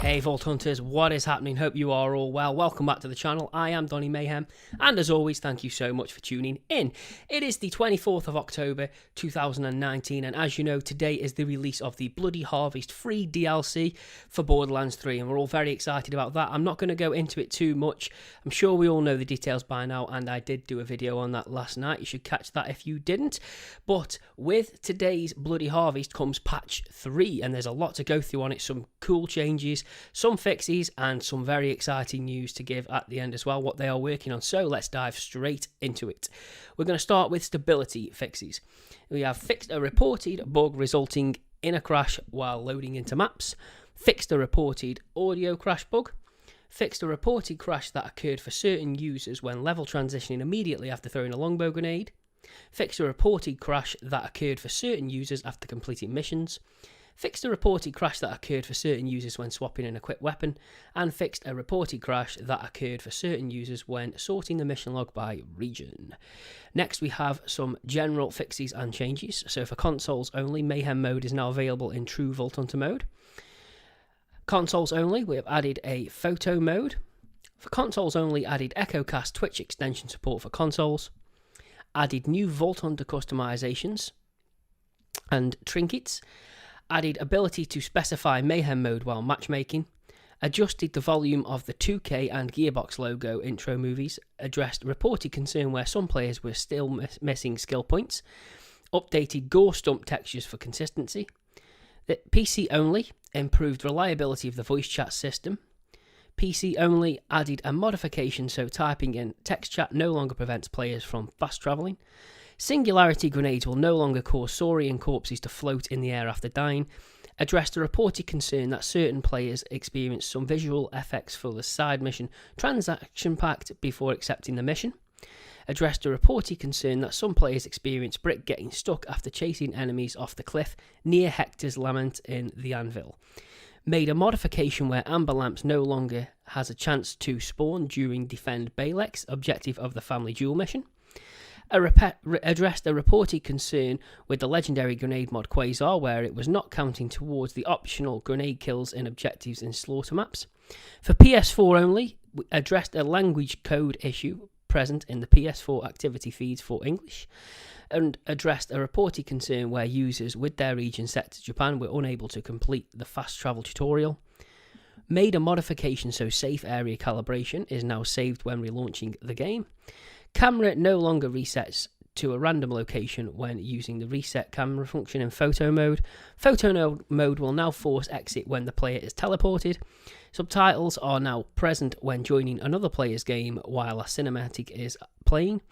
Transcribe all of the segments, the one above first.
Hey Vault Hunters, what is happening? Hope you are all well. Welcome back to the channel. I am Donny Mayhem, and as always, thank you so much for tuning in. It is the 24th of October 2019, and as you know, today is the release of the Bloody Harvest free DLC for Borderlands 3, and we're all very excited about that. I'm not going to go into it too much. I'm sure we all know the details by now, and I did do a video on that last night. You should catch that if you didn't. But with today's Bloody Harvest comes patch 3, and there's a lot to go through on it. Some cool changes, some fixes, and some very exciting news to give at the end as well, what they are working on. So let's dive straight into it. We're going to start with stability fixes. We have fixed a reported bug resulting in a crash while loading into maps, fixed a reported audio crash bug, fixed a reported crash that occurred for certain users when level transitioning immediately after throwing a longbow grenade, fixed a reported crash that occurred for certain users after completing missions, fixed a reported crash that occurred for certain users when swapping an equipped weapon, and fixed a reported crash that occurred for certain users when sorting the mission log by region. Next, we have some general fixes and changes. So for consoles only, Mayhem mode is now available in true Vault Hunter mode. Consoles only, we have added a photo mode. For consoles only, added EchoCast Twitch extension support for consoles. Added new Vault Hunter customizations and trinkets. Added ability to specify Mayhem mode while matchmaking, adjusted the volume of the 2K and Gearbox logo intro movies, addressed reported concern where some players were still missing skill points, updated gore stump textures for consistency, the PC only improved reliability of the voice chat system, PC only added a modification so typing in text chat no longer prevents players from fast travelling, singularity grenades will no longer cause saurian corpses to float in the air after dying, addressed a reported concern that certain players experience some visual effects for the side mission transaction packed before accepting the mission, addressed a reported concern that some players experience Brick getting stuck after chasing enemies off the cliff near Hector's Lament in the Anvil, made a modification where Amber Lamps no longer has a chance to spawn during Defend Balex, objective of the Family Jewel mission, addressed a reported concern with the legendary grenade mod Quasar, where it was not counting towards the optional grenade kills in objectives in slaughter maps. For PS4 only, addressed a language code issue present in the PS4 activity feeds for English, and addressed a reported concern where users with their region set to Japan were unable to complete the fast travel tutorial. Made a modification so safe area calibration is now saved when relaunching the game. Camera no longer resets to a random location when using the reset camera function in photo mode. Photo mode will now force exit when the player is teleported. Subtitles are now present when joining another player's game while a cinematic is playing.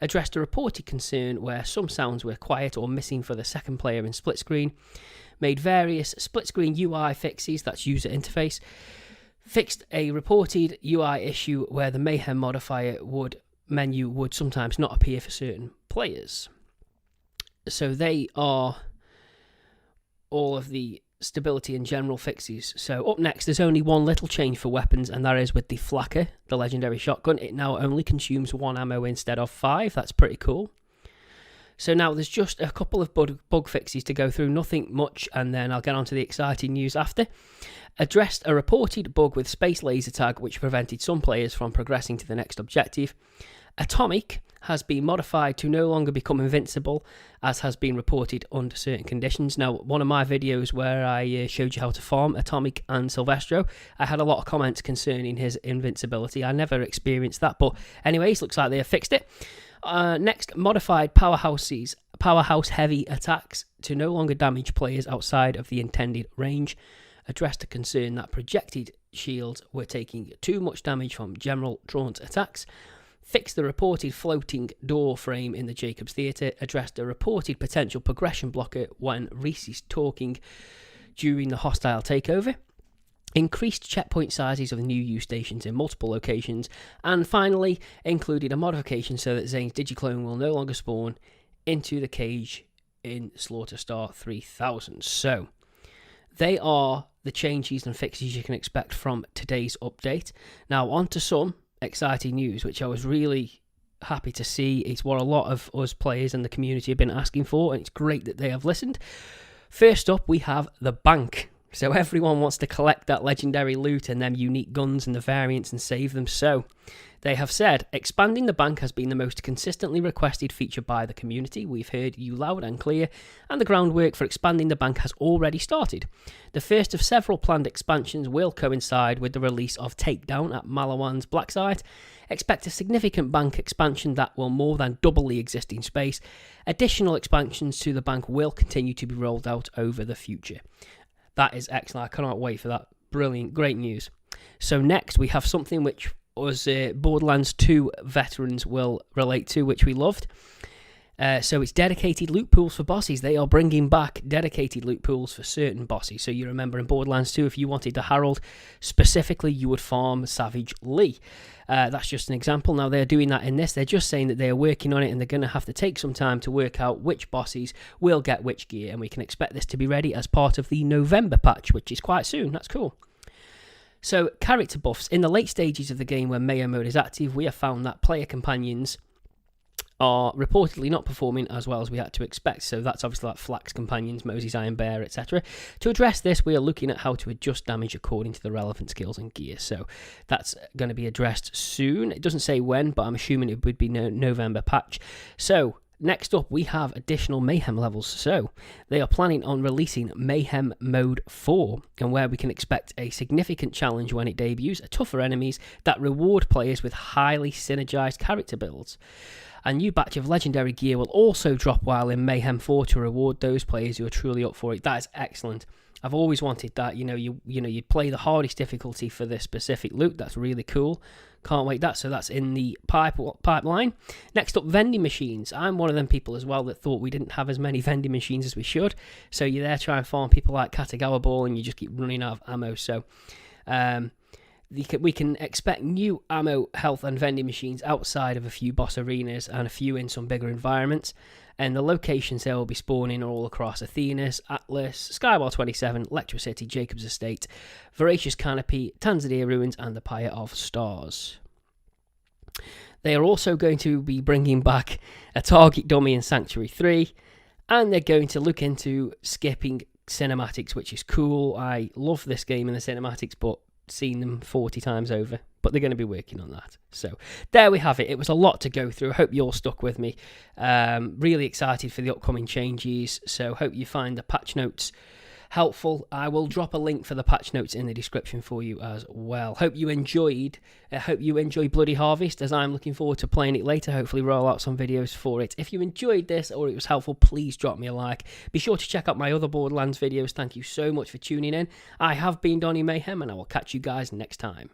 Addressed a reported concern where some sounds were quiet or missing for the second player in split screen. Made various split screen UI fixes, that's user interface. Fixed a reported UI issue where the Mayhem modifier menu would sometimes not appear for certain players. So they are all of the stability and general fixes. So up next, there's only one little change for weapons, and that is with the Flakka, the legendary shotgun. It now only consumes 1 ammo instead of 5. That's pretty cool. So now there's just a couple of bug fixes to go through, nothing much, and then I'll get on to the exciting news after. Addressed a reported bug with space laser tag which prevented some players from progressing to the next objective. Atomic has been modified to no longer become invincible, as has been reported under certain conditions. Now, one of my videos where I showed you how to farm Atomic and Silvestro, I had a lot of comments concerning his invincibility. I never experienced that, but anyways, looks like they have fixed it. Next, modified powerhouse heavy attacks to no longer damage players outside of the intended range. Addressed a concern that projected shields were taking too much damage from general taunt attacks. Fixed the reported floating door frame in the Jacobs Theatre. Addressed a reported potential progression blocker when Reese is talking during the hostile takeover. Increased checkpoint sizes of new use stations in multiple locations. And finally, included a modification so that Zane's Digiclone will no longer spawn into the cage in Slaughter Star 3000. So, they are the changes and fixes you can expect from today's update. Now, on to some exciting news, which I was really happy to see. It's what a lot of us players and the community have been asking for, and it's great that they have listened. First up, we have the bank. So everyone wants to collect that legendary loot and them unique guns and the variants and save them. So they have said, expanding the bank has been the most consistently requested feature by the community. We've heard you loud and clear, and the groundwork for expanding the bank has already started. The first of several planned expansions will coincide with the release of Takedown at Malawan's Black Site. Expect a significant bank expansion that will more than double the existing space. Additional expansions to the bank will continue to be rolled out over the future. That is excellent. I cannot wait for that. Brilliant. Great news. So next we have something which was Borderlands 2 veterans will relate to, which we loved. So it's dedicated loot pools for bosses. They are bringing back dedicated loot pools for certain bosses. So you remember in Borderlands 2, if you wanted the Herald specifically, you would farm Savage Lee. That's just an example. Now they're doing that in this. They're just saying that they're working on it, and they're going to have to take some time to work out which bosses will get which gear, and we can expect this to be ready as part of the November patch, which is quite soon. That's cool. So, character buffs. In the late stages of the game when Mayhem mode is active, we have found that player companions are reportedly not performing as well as we had to expect. So that's obviously like Flax companions, Moses Iron Bear, etc. To address this, we are looking at how to adjust damage according to the relevant skills and gear. So that's going to be addressed soon. It doesn't say when, but I'm assuming it would be November patch. So next up, we have additional Mayhem levels. So they are planning on releasing Mayhem Mode 4, and where we can expect a significant challenge when it debuts, tougher enemies that reward players with highly synergized character builds. A new batch of legendary gear will also drop while in Mayhem 4 to reward those players who are truly up for it. That is excellent. I've always wanted that. You play the hardest difficulty for this specific loot. That's really cool. Can't wait that. So that's in the pipeline. Next up, vending machines. I'm one of them people as well that thought we didn't have as many vending machines as we should. So you're there trying to farm people like Katagawa Ball, and you just keep running out of ammo. So we can expect new ammo, health and vending machines outside of a few boss arenas and a few in some bigger environments. And the locations they will be spawning are all across Athenas, Atlas, Skywall 27, Electricity, Jacob's Estate, Voracious Canopy, Tanzania Ruins and the Pyre of Stars. They are also going to be bringing back a target dummy in Sanctuary 3, and they're going to look into skipping cinematics, which is cool. I love this game in the cinematics, but seen them 40 times over, but they're going to be working on that. So there we have it. It was a lot to go through. I hope you all stuck with me. Really excited for the upcoming changes, so hope you find the patch notes helpful. I will drop a link for the patch notes in the description for you as well. Hope you enjoyed. Hope you enjoy Bloody Harvest, as I'm looking forward to playing it later. Hopefully roll out some videos for it. If you enjoyed this or it was helpful, please drop me a like. Be sure to check out my other Borderlands videos. Thank you so much for tuning in. I have been Donny Mayhem, and I will catch you guys next time.